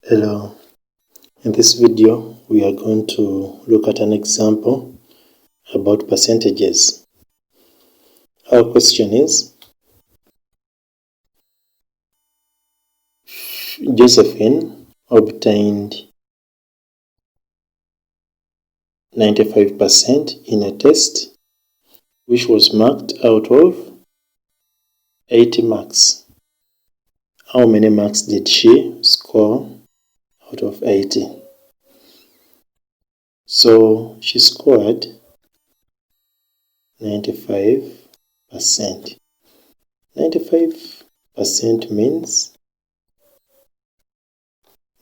Hello, in this video we are going to look at an example about percentages. Our question is, Josephine obtained 95% in a test which was marked out of 80 marks. How many marks did she score out of 80? So she scored 95%. 95% means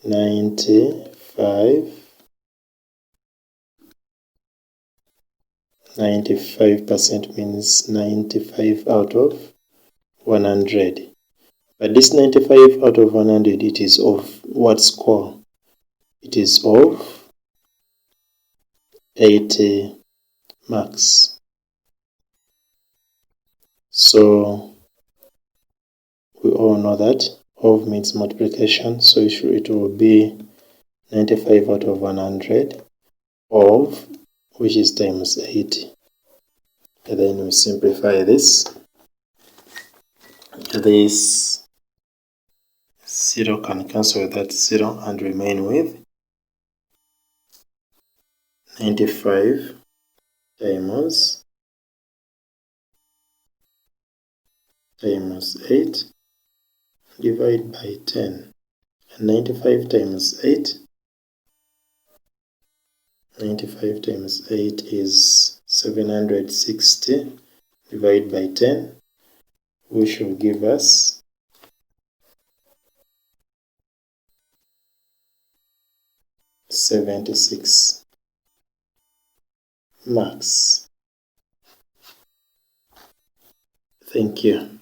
95% means 95 out of 100. But this 95 out of 100, it is of what score? It is of 80 marks. So we all know that of means multiplication, so it will be 95 out of 100 of, which is times 80. And then we simplify this. This 0 can cancel with that 0 and remain with 95 times 8 divided by 10. And 95 times 8 is 760 divided by 10, which will give us 76 marks. Thank you.